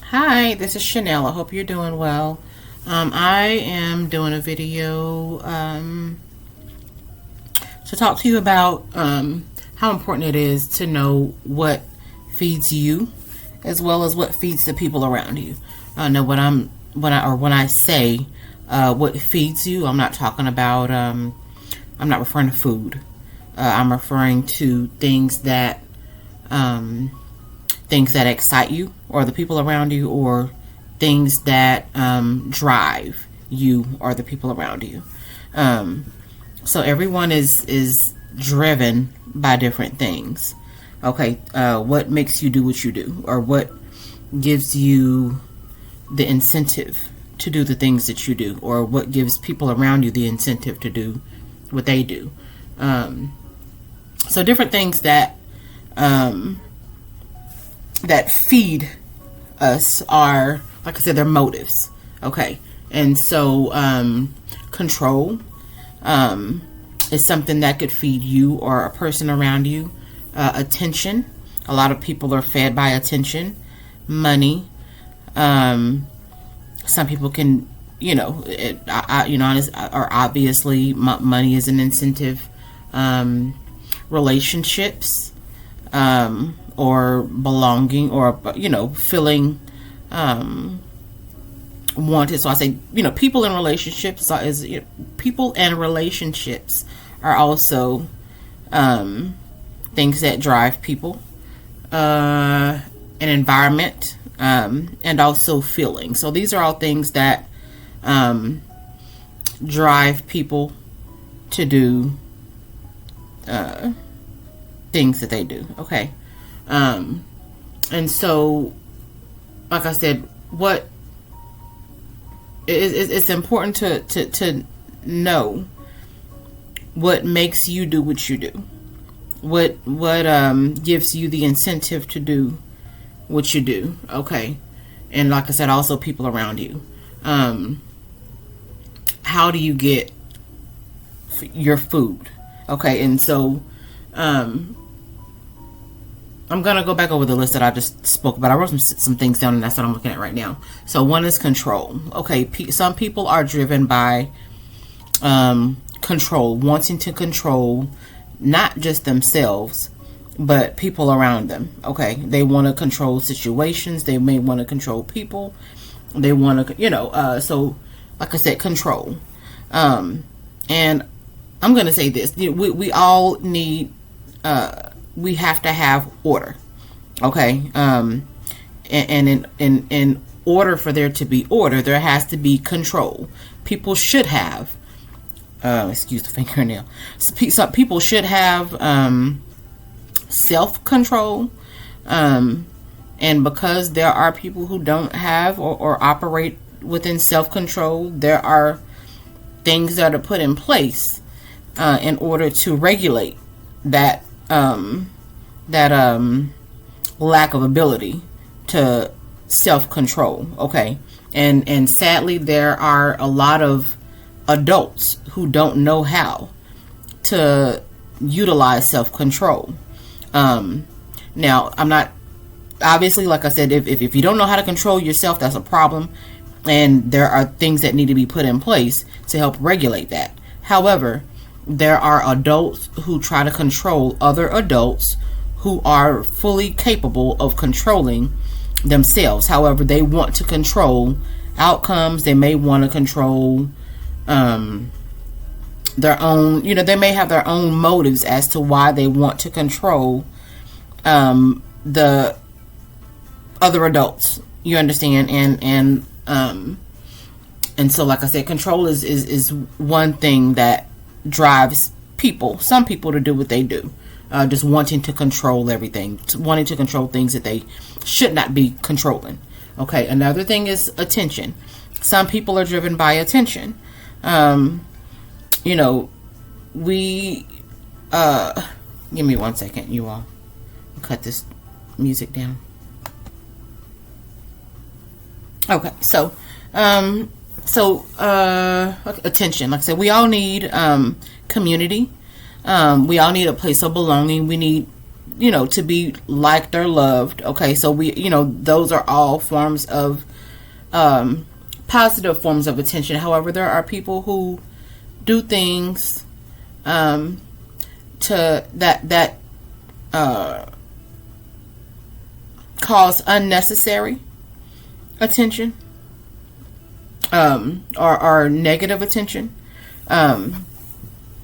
Hi, this is Chanel. I hope you're doing well. I am doing a video to talk to you about how important it is to know what feeds you, as well as what feeds the people around you. Know when I say what feeds you, I'm not talking about. I'm not referring to food. I'm referring to things that excite you or the people around you, or things that drive you or the people around you. So everyone is driven by different things. Okay, what makes you do what you do, or what gives you the incentive to do the things that you do, or what gives people around you the incentive to do what they do. So different things that feed us are, like I said, they're motives. Okay, and so control is something that could feed you or a person around you. Attention, a lot of people are fed by attention. Money, some people can, or obviously money is an incentive. Relationships, or belonging, or feeling wanted. So I say, people in relationships people and relationships are also things that drive people. An environment, and also feeling. So these are all things that drive people to do things that they do. Okay. And so, like I said, it's important to know what makes you do what you do. What gives you the incentive to do what you do. Okay. And like I said, also people around you. How do you get your food? Okay. And so, I'm going to go back over the list that I just spoke about. I wrote some things down, and that's what I'm looking at right now. So one is control. Okay, some people are driven by control, wanting to control not just themselves, but people around them. Okay, they want to control situations. They may want to control people. They want to, so like I said, control. And I'm going to say this. We all need... we have to have order. Okay. And in order for there to be order, there has to be control. People should have, excuse the fingernail. Some people should have, self-control. And because there are people who don't have or operate within self-control, there are things that are put in place, in order to regulate that lack of ability to self-control. Okay. And sadly, there are a lot of adults who don't know how to utilize self-control. Now, I'm not, obviously, like I said, if you don't know how to control yourself, that's a problem. And there are things that need to be put in place to help regulate that. However, there are adults who try to control other adults who are fully capable of controlling themselves. However, they want to control outcomes. They may want to control their own, they may have their own motives as to why they want to control the other adults. You understand? And so, like I said, control is one thing that drives some people to do what they do, just wanting to control everything, wanting to control things that they should not be controlling. Okay, another thing is attention. Some people are driven by attention. We give me 1 second, you all. Cut this music down. Okay, so attention. Like I said, we all need community. We all need a place of belonging. We need to be liked or loved. Okay, so those are all forms of positive forms of attention. However, there are people who do things to that cause unnecessary attention, or negative attention.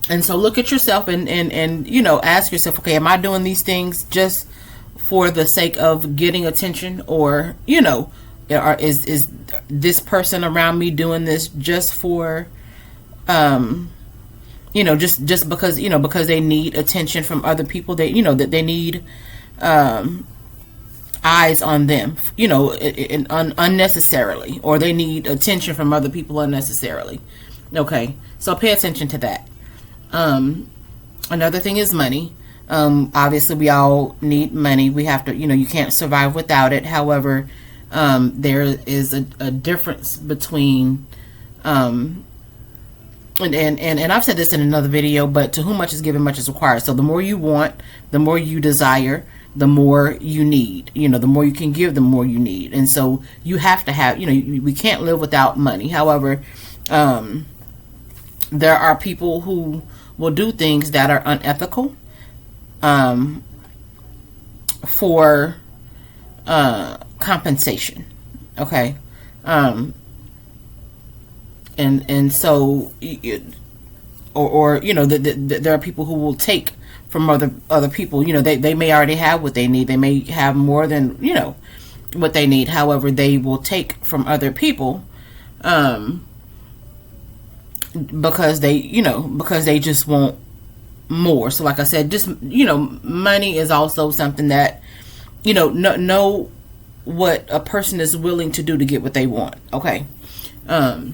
And so look at yourself and ask yourself, okay, am I doing these things just for the sake of getting attention, or is this person around me doing this just for just because because they need attention from other people, that they need eyes on them, unnecessarily, or they need attention from other people unnecessarily. Okay, so pay attention to that. Another thing is money. Obviously we all need money. We have to, you can't survive without it. However, there is a difference between, and I've said this in another video, but to whom much is given, much is required. So the more you want, the more you desire, the more you need. The more you can give, the more you need. And so you have to have, we can't live without money. However, there are people who will do things that are unethical for compensation. Okay. And so there are people who will take from other people. They may already have what they need. They may have more than what they need. However, they will take from other people because they just want more. So like I said, just money is also something that know what a person is willing to do to get what they want. Okay. So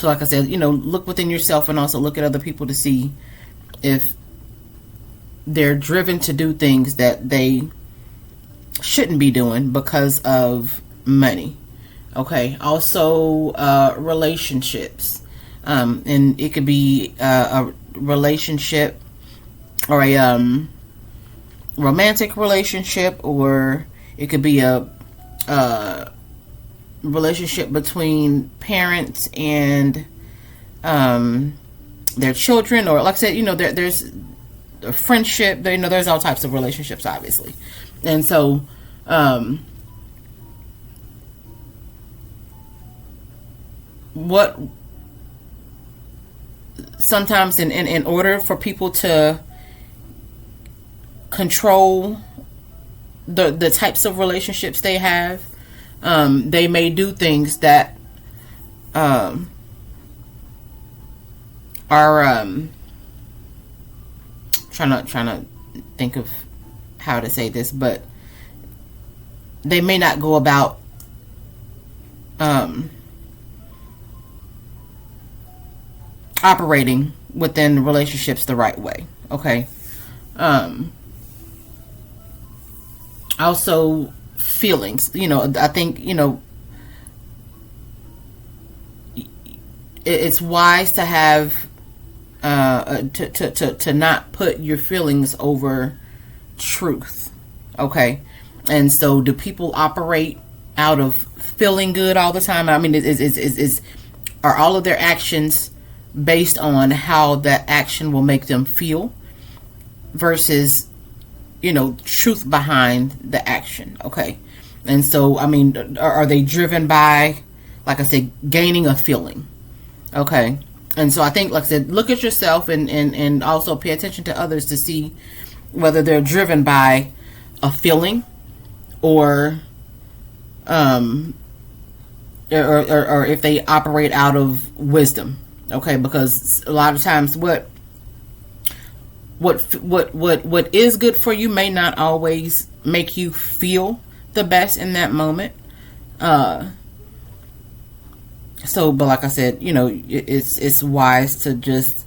like I said, look within yourself and also look at other people to see if they're driven to do things that they shouldn't be doing because of money. Okay. Also, relationships. And it could be a relationship, or a romantic relationship, or it could be a relationship between parents and their children, or like I said, there's a friendship. There's all types of relationships, obviously, and so what. Sometimes in order for people to control the types of relationships they have, they may do things that are trying to think of how to say this, but they may not go about operating within relationships the right way. Okay. Also feelings, I think, it's wise to have, to not put your feelings over truth. Okay. And so do people operate out of feeling good all the time? I mean, are all of their actions based on how that action will make them feel versus truth behind the action? Okay. And so, I mean, are they driven by, like I said, gaining a feeling? Okay. And so I think, like I said, look at yourself and also pay attention to others to see whether they're driven by a feeling or if they operate out of wisdom. Okay, because a lot of times what is good for you may not always make you feel the best in that moment. So, but like I said, it's wise to just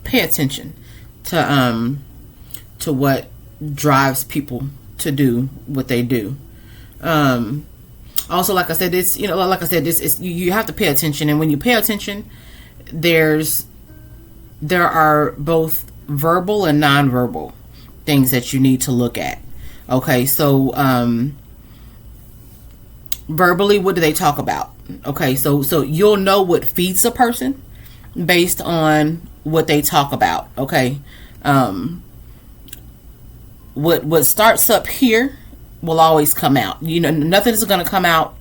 pay attention to what drives people to do what they do. Also, like I said, you have to pay attention, and when you pay attention, there are both verbal and nonverbal things that you need to look at. Okay, so verbally, what do they talk about? Okay, so you'll know what feeds a person based on what they talk about. Okay, what starts up here will always come out. You know, nothing is going to come out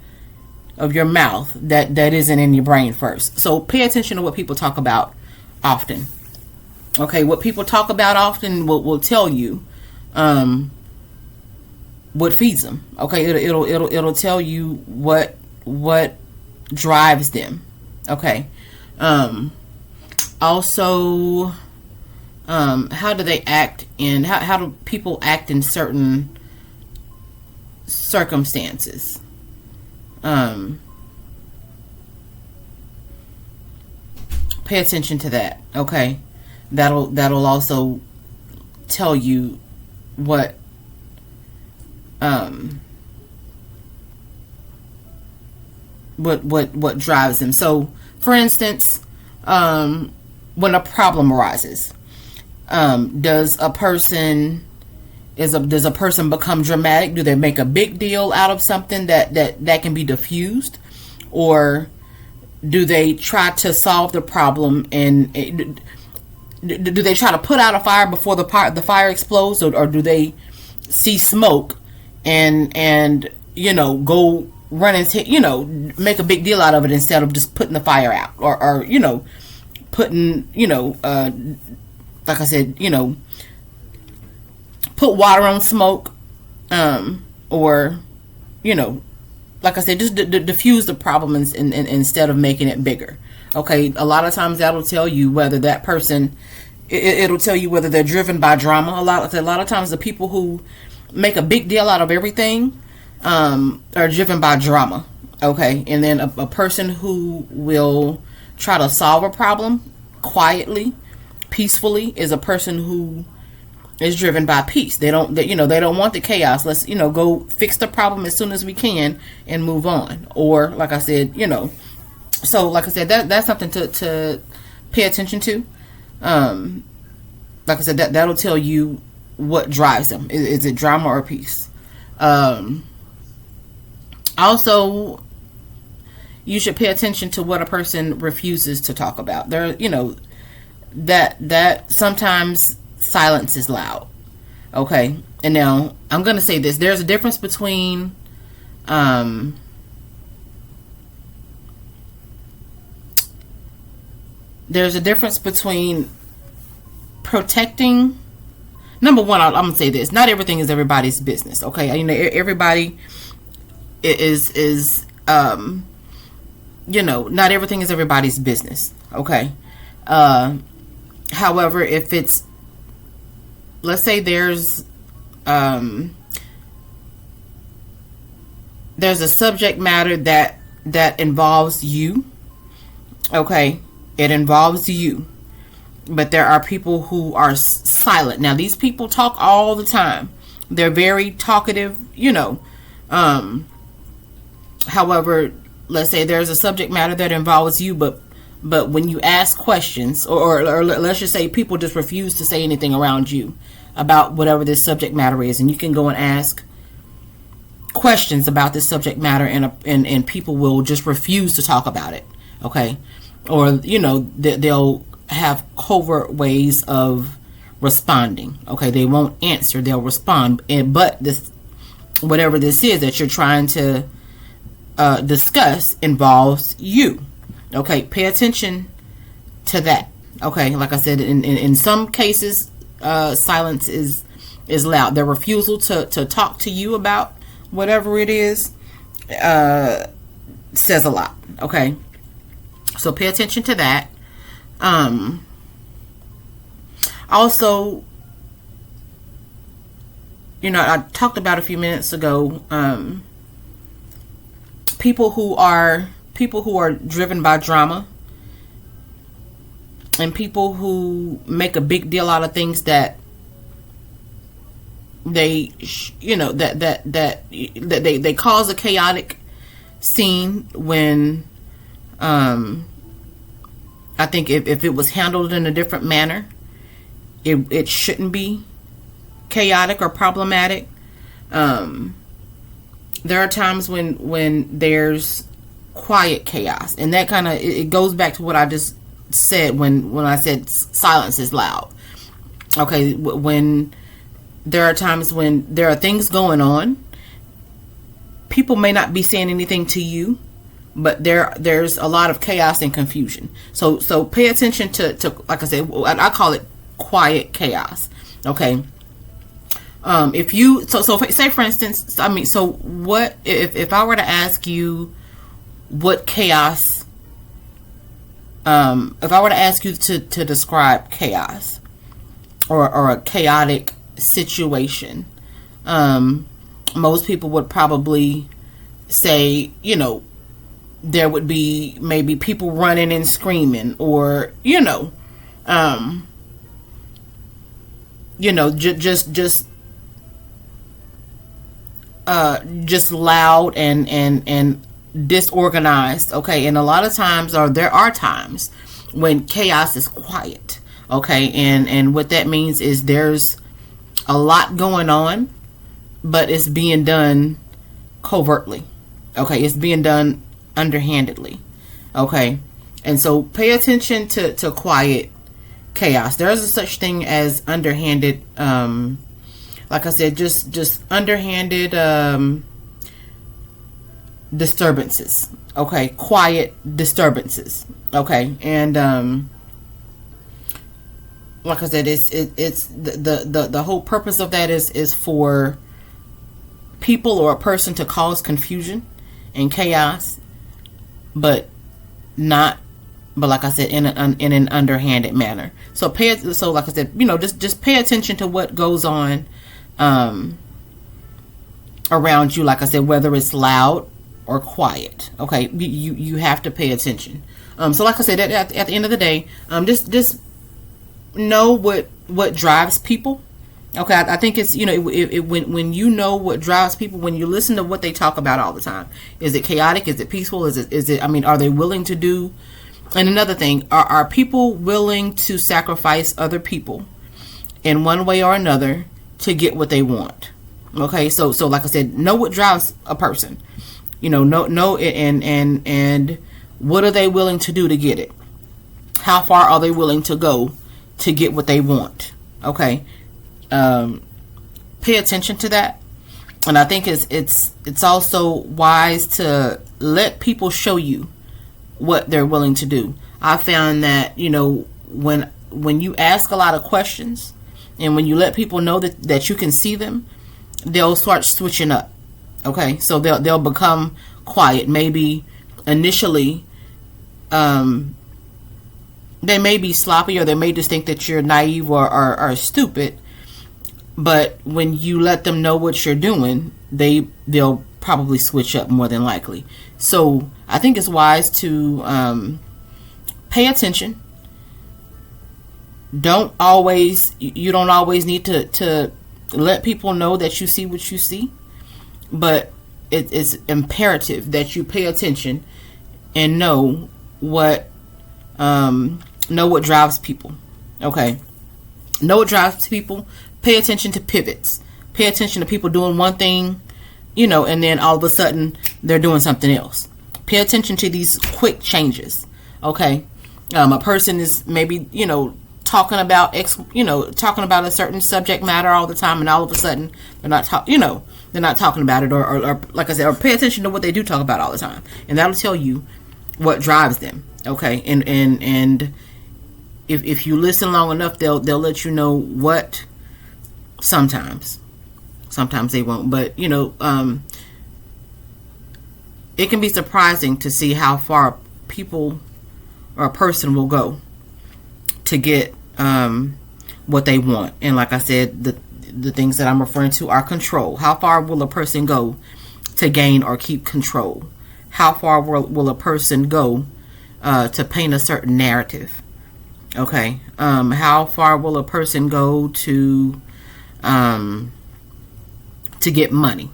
of your mouth that isn't in your brain first. So pay attention to what people talk about often. Okay, what people talk about often will tell you what feeds them. Okay, it'll tell you what drives them. Okay. Also, how do they act in how do people act in certain circumstances? Pay attention to that. Okay, that'll also tell you what drives them. So, for instance, when a problem arises, does a person become dramatic? Do they make a big deal out of something that can be diffused, or do they try to solve the problem and do they try to put out a fire before the fire explodes, or do they see smoke and go run and make a big deal out of it instead of just putting the fire out, or putting like I said, put water on smoke, or like I said, just diffuse the problem instead of making it bigger. Okay, a lot of times that'll tell you whether that person, it'll tell you whether they're driven by drama. A lot of times the people who make a big deal out of everything are driven by drama. Okay, and then a person who will try to solve a problem quietly, peacefully, is a person who is driven by peace. They don't want the chaos. Let's go fix the problem as soon as we can and move on. Or like I said, so like I said, that's something to pay attention to. Like I said, that'll tell you what drives them. Is it drama or peace? Also, you should pay attention to what a person refuses to talk about. There, that sometimes silence is loud. Okay, and now I'm gonna say this: there's a difference between protecting. Number one, I'm gonna say this: not everything is everybody's business. Okay, everybody is not everything is everybody's business. Okay. However, if it's, let's say there's a subject matter that involves you. Okay, it involves you, but there are people who are silent. Now, these people talk all the time. They're very talkative, however, let's say there's a subject matter that involves you, but when you ask questions, or let's just say people just refuse to say anything around you about whatever this subject matter is, and you can go and ask questions about this subject matter, and people will just refuse to talk about it. Okay, or they'll have covert ways of responding. Okay, they won't answer; they'll respond. But this, whatever this is that you're trying to discuss, involves you. Okay, pay attention to that. Okay, like I said, in some cases, silence is loud. Their refusal to talk to you about whatever it is says a lot. Okay, so pay attention to that. Also, I talked about a few minutes ago, people who are driven by drama, and people who make a big deal out of things that they they cause a chaotic scene when I think if it was handled in a different manner, it shouldn't be chaotic or problematic. There are times when there's quiet chaos, and that kind of, it goes back to what I just said when I said silence is loud. Okay, when there are times when there are things going on, people may not be saying anything to you, but there's a lot of chaos and confusion. So pay attention to like I said, I call it quiet chaos. Okay. If you say for instance, so what if I were to ask you what chaos, if I were to ask you to describe chaos or a chaotic situation, most people would probably say, there would be maybe people running and screaming, or just loud and disorganized. Okay, and a lot of times, or there are times when chaos is quiet. Okay, and what that means is there's a lot going on, but it's being done covertly. Okay, it's being done underhandedly. Okay, and so pay attention to quiet chaos. There is a such thing as underhanded, like I said, just underhanded disturbances. Okay, quiet disturbances. Okay, and like I said, it's the whole purpose of that is for people or a person to cause confusion and chaos, but like I said, in an underhanded manner. So like I said, just pay attention to what goes on around you. Like I said, whether it's loud or quiet. Okay, you have to pay attention. So like I said, at the end of the day, just know what drives people. Okay, I think it's, when you know what drives people, when you listen to what they talk about all the time, is it chaotic? Is it peaceful? Is it? Are they willing to do? And another thing, are people willing to sacrifice other people in one way or another to get what they want? Okay, so like I said, know what drives a person. Know and what are they willing to do to get it? How far are they willing to go to get what they want? Okay. Pay attention to that. And I think it's also wise to let people show you what they're willing to do. I found that, when you ask a lot of questions and when you let people know that you can see them, they'll start switching up. Okay, so they'll become quiet. Maybe initially, they may be sloppy, or they may just think that you're naive or stupid. But when you let them know what you're doing, they'll probably switch up more than likely. So I think it's wise to pay attention. You don't always need to let people know that you see what you see, but it's imperative that you pay attention and know what drives people. Okay, know what drives people. Pay attention to pivots. Pay attention to people doing one thing, and then all of a sudden they're doing something else. Pay attention to these quick changes. Okay, a person is maybe talking about a certain subject matter all the time, and all of a sudden they're not talking about it, or like I said, or pay attention to what they do talk about all the time, and that'll tell you what drives them. Okay, and if you listen long enough, they'll let you know what. Sometimes they won't, but it can be surprising to see how far people or a person will go to get what they want. And like I said, the things that I'm referring to are control. How far will a person go to gain or keep control? How far will a person go to paint a certain narrative? Okay, how far will a person go to get money?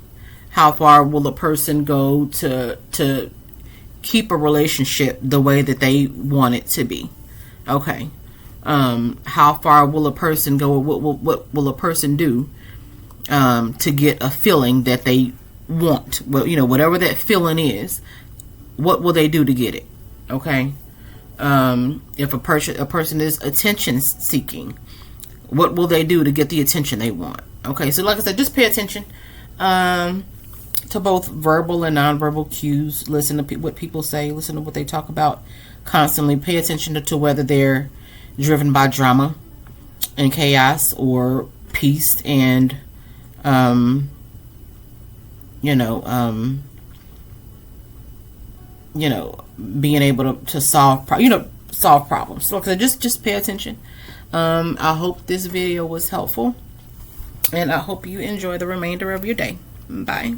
How far will a person go to keep a relationship the way that they want it to be? Okay. How far will a person go? What will a person do to get a feeling that they want. Well, whatever that feeling is, what will they do to get it? Okay. If a person is attention seeking, what will they do to get the attention they want? Okay, so like I said, just pay attention to both verbal and nonverbal cues. Listen to what people say. Listen to what they talk about constantly. Pay attention to whether they're driven by drama and chaos or peace and being able to solve problems. So just pay attention. I hope this video was helpful, and I hope you enjoy the remainder of your day. Bye.